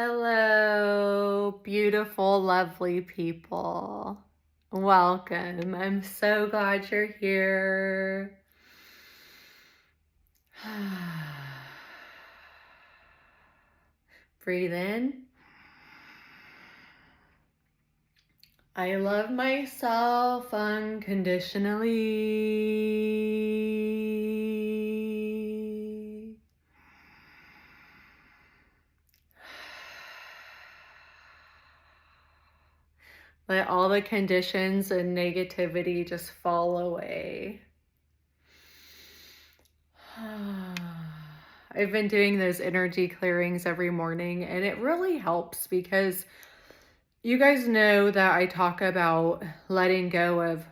Hello, beautiful, lovely people. Welcome. I'm so glad you're here. Breathe in. I love myself unconditionally. Let all the conditions and negativity just fall away. I've been doing those energy clearings every morning, and it really helps because you guys know that I talk about letting go of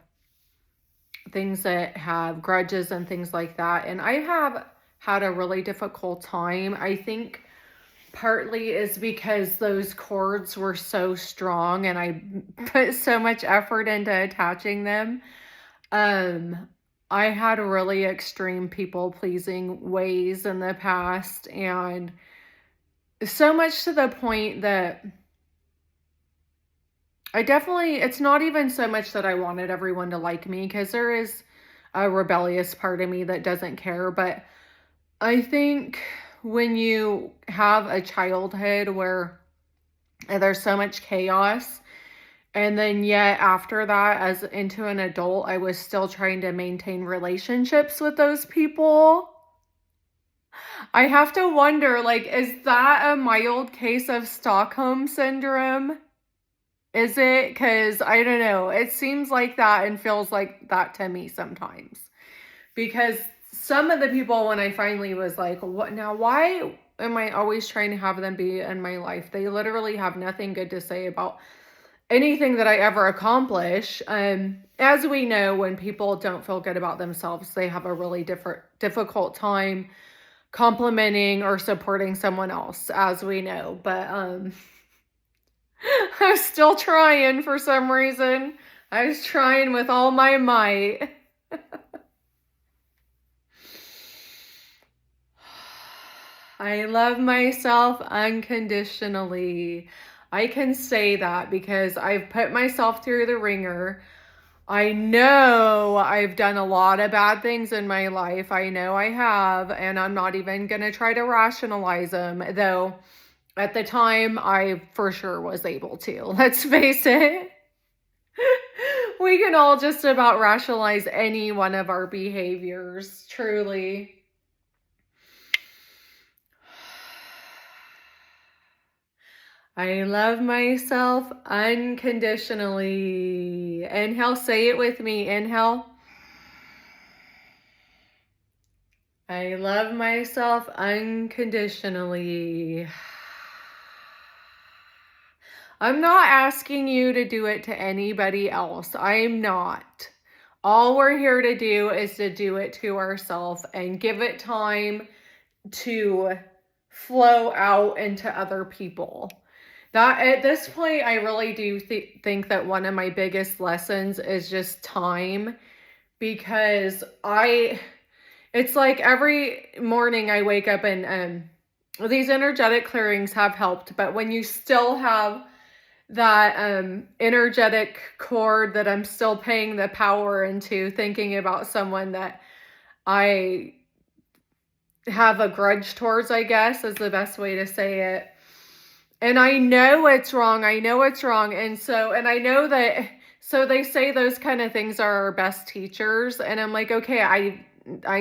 things that have grudges and things like that. And I have had a really difficult time. I think partly is because those cords were so strong and I put so much effort into attaching them. I had really extreme people pleasing ways in the past, and so much to the point that it's not even so much that I wanted everyone to like me, because there is a rebellious part of me that doesn't care. But I think when you have a childhood where there's so much chaos, and then yet after that, as into an adult, I was still trying to maintain relationships with those people. I have to wonder, like, is that a mild case of Stockholm syndrome? Is it? Because I don't know. It seems like that and feels like that to me sometimes. Because some of the people, when I finally was like, what now? Why am I always trying to have them be in my life? They literally have nothing good to say about anything that I ever accomplish. As we know, when people don't feel good about themselves, they have a really difficult time complimenting or supporting someone else, as we know. But I'm still trying for some reason. I was trying with all my might. I love myself unconditionally. I can say that because I've put myself through the ringer. I know I've done a lot of bad things in my life. I know I have, and I'm not even going to try to rationalize them, though at the time I for sure was able to. Let's face it. We can all just about rationalize any one of our behaviors, truly. I love myself unconditionally. Inhale, say it with me. Inhale. I love myself unconditionally. I'm not asking you to do it to anybody else. I'm not. All we're here to do is to do it to ourselves and give it time to flow out into other people. That at this point, I really do think that one of my biggest lessons is just time, because it's like every morning I wake up and these energetic clearings have helped, but when you still have that energetic cord that I'm still paying the power into, thinking about someone that I have a grudge towards, I guess is the best way to say it. And I know it's wrong. And I know that, so they say those kind of things are our best teachers. And I'm like, okay, I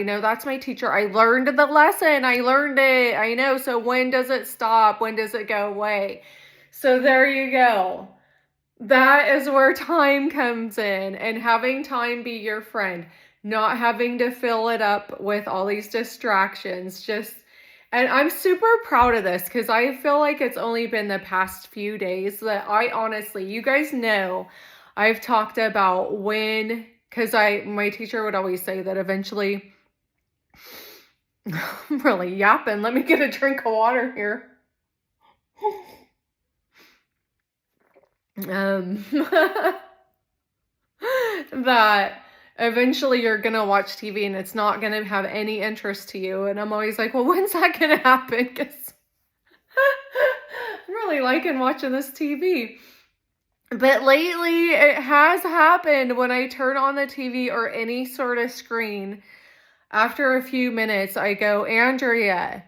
know that's my teacher. I learned the lesson. I learned it. I know. So when does it stop? When does it go away? So there you go. That is where time comes in, and having time be your friend, not having to fill it up with all these distractions. And I'm super proud of this because I feel like it's only been the past few days that I honestly, you guys know, I've talked about because my teacher would always say that eventually, I'm really yapping. Let me get a drink of water here. That eventually you're going to watch TV and it's not going to have any interest to you. And I'm always like, well, when's that going to happen? Because really liking watching this TV. But lately, it has happened when I turn on the TV or any sort of screen. After a few minutes, I go, Andrea,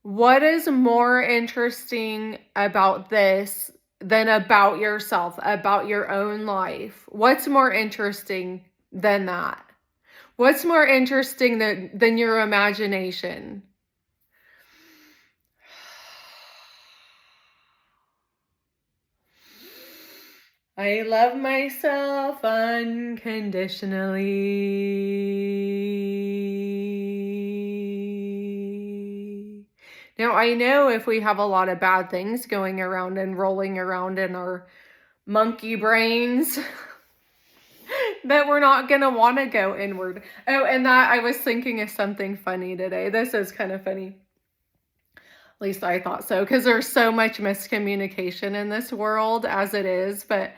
what is more interesting about this than about yourself, about your own life? What's more interesting than that? What's more interesting than your imagination? I love myself unconditionally. Now, I know if we have a lot of bad things going around and rolling around in our monkey brains, that we're not going to want to go inward. Oh, and that I was thinking of something funny today. This is kind of funny. At least I thought so, because there's so much miscommunication in this world as it is. But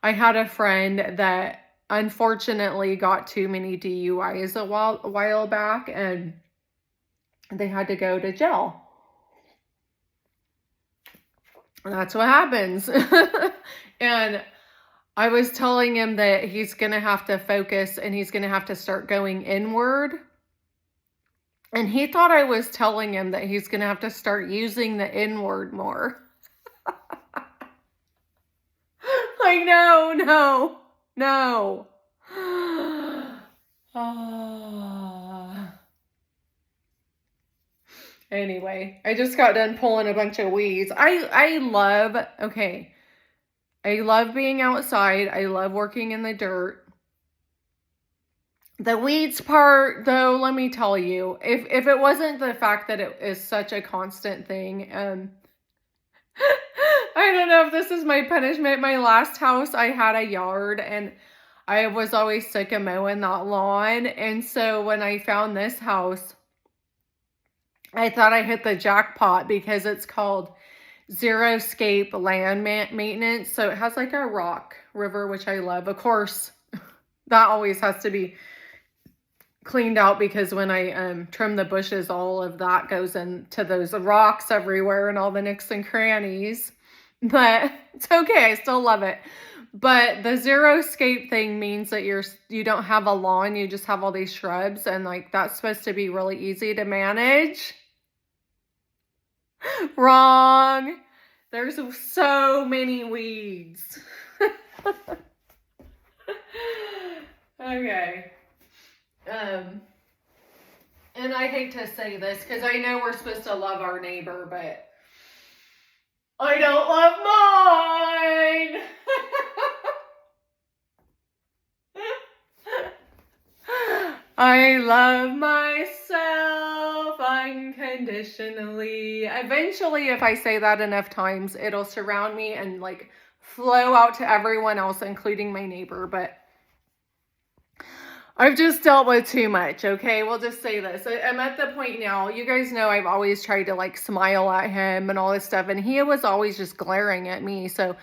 I had a friend that unfortunately got too many DUIs a while back, and they had to go to jail. And that's what happens. And I was telling him that he's going to have to focus and he's going to have to start going inward. And he thought I was telling him that he's going to have to start using the inward more. Like, no. Anyway, I just got done pulling a bunch of weeds. I love being outside. I love working in the dirt. The weeds part, though, let me tell you, if it wasn't the fact that it is such a constant thing, I don't know if this is my punishment. My last house, I had a yard, and I was always sick of mowing that lawn. And so when I found this house, I thought I hit the jackpot because it's called Zero-Scape Land Maintenance. So it has like a rock river, which I love. Of course, that always has to be cleaned out because when I trim the bushes, all of that goes into those rocks everywhere and all the nooks and crannies. But it's okay. I still love it. But the Zero-Scape thing means that you don't have a lawn. You just have all these shrubs. And like that's supposed to be really easy to manage. Wrong. There's so many weeds. Okay. And I hate to say this because I know we're supposed to love our neighbor, but I don't love mine. I love myself unconditionally. Eventually, if I say that enough times, it'll surround me and like flow out to everyone else, including my neighbor. But I've just dealt with too much, okay? We'll just say this. I'm at the point now, you guys know I've always tried to like smile at him and all this stuff, and he was always just glaring at me. So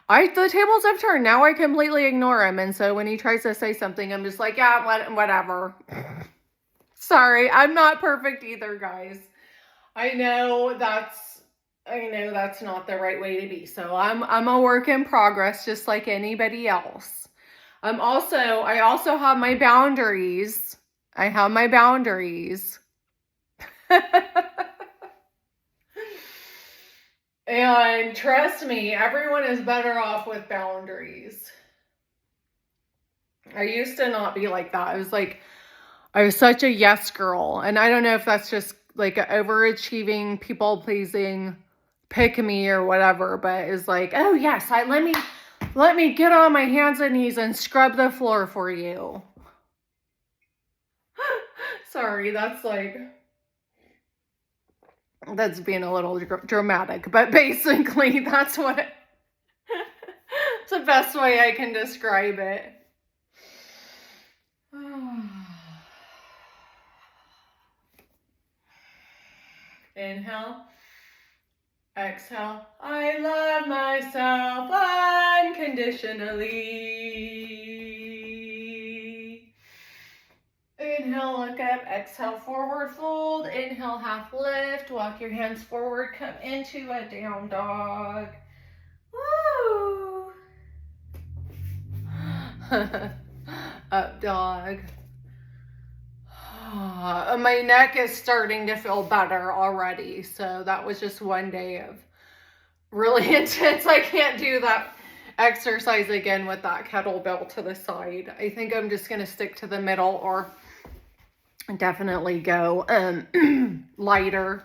the tables have turned. Now I completely ignore him. And so when he tries to say something, I'm just like, yeah, whatever. Sorry, I'm not perfect either, guys. I know that's not the right way to be. So I'm a work in progress, just like anybody else. I also have my boundaries. I have my boundaries. And trust me, everyone is better off with boundaries. I used to not be like that. I was such a yes girl. And I don't know if that's just like an overachieving, people pleasing, pick me or whatever, but it's like, oh yes, let me get on my hands and knees and scrub the floor for you. Sorry, that's being a little dramatic, but basically that's what it's the best way I can describe it. Inhale. Exhale. I love myself unconditionally. Inhale. Inhale, look up. Exhale, forward fold. Inhale, half lift. Walk your hands forward. Come into a down dog. Woo! Up dog. My neck is starting to feel better already. So that was just one day of really intense. I can't do that exercise again with that kettlebell to the side. I think I'm just going to stick to the middle or definitely go lighter.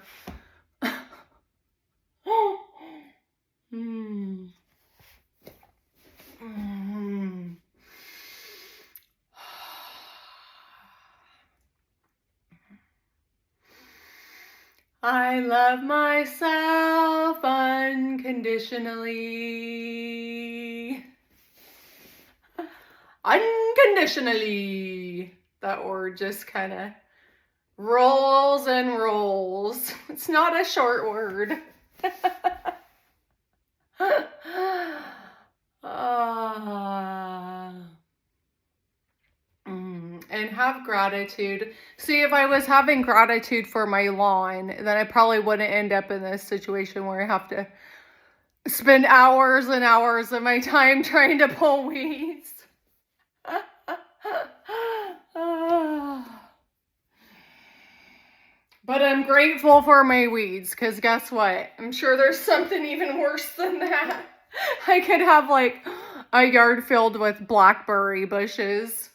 I love myself unconditionally. Unconditionally. That word just kind of rolls and rolls. It's not a short word. And have gratitude. See, if I was having gratitude for my lawn, then I probably wouldn't end up in this situation where I have to spend hours and hours of my time trying to pull weeds. But I'm grateful for my weeds, because guess what? I'm sure there's something even worse than that. I could have like a yard filled with blackberry bushes.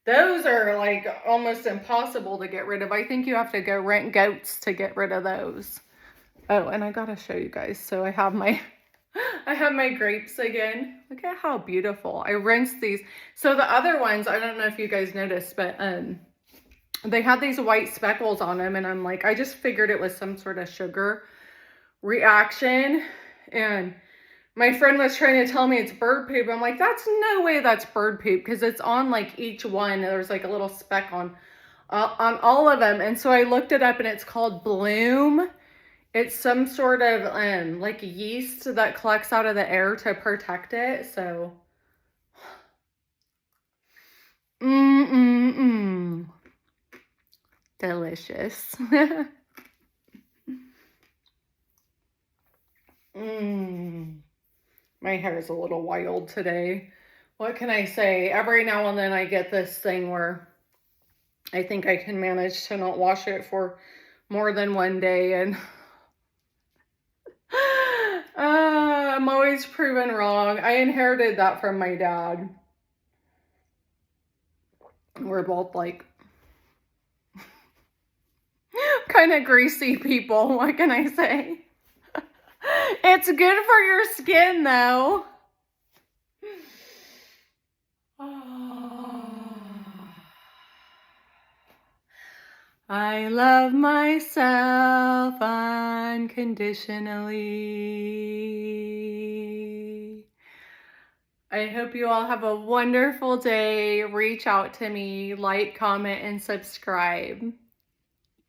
Those are like almost impossible to get rid of. I think you have to go rent goats to get rid of those. Oh, and I gotta show you guys. So I have my grapes again. Look at how beautiful. I rinsed these. So the other ones, I don't know if you guys noticed, but they had these white speckles on them, and I'm like, I just figured it was some sort of sugar reaction. And my friend was trying to tell me it's bird poop. I'm like, that's no way that's bird poop, because it's on like each one. There's like a little speck on all of them. And so I looked it up, and it's called bloom. It's some sort of like yeast that collects out of the air to protect it. So delicious. My hair is a little wild today. What can I say? Every now and then I get this thing where I think I can manage to not wash it for more than one day, and I'm always proven wrong. I inherited that from my dad. We're both like kind of greasy people. What can I say? It's good for your skin, though. I love myself unconditionally. I hope you all have a wonderful day. Reach out to me, like, comment, and subscribe.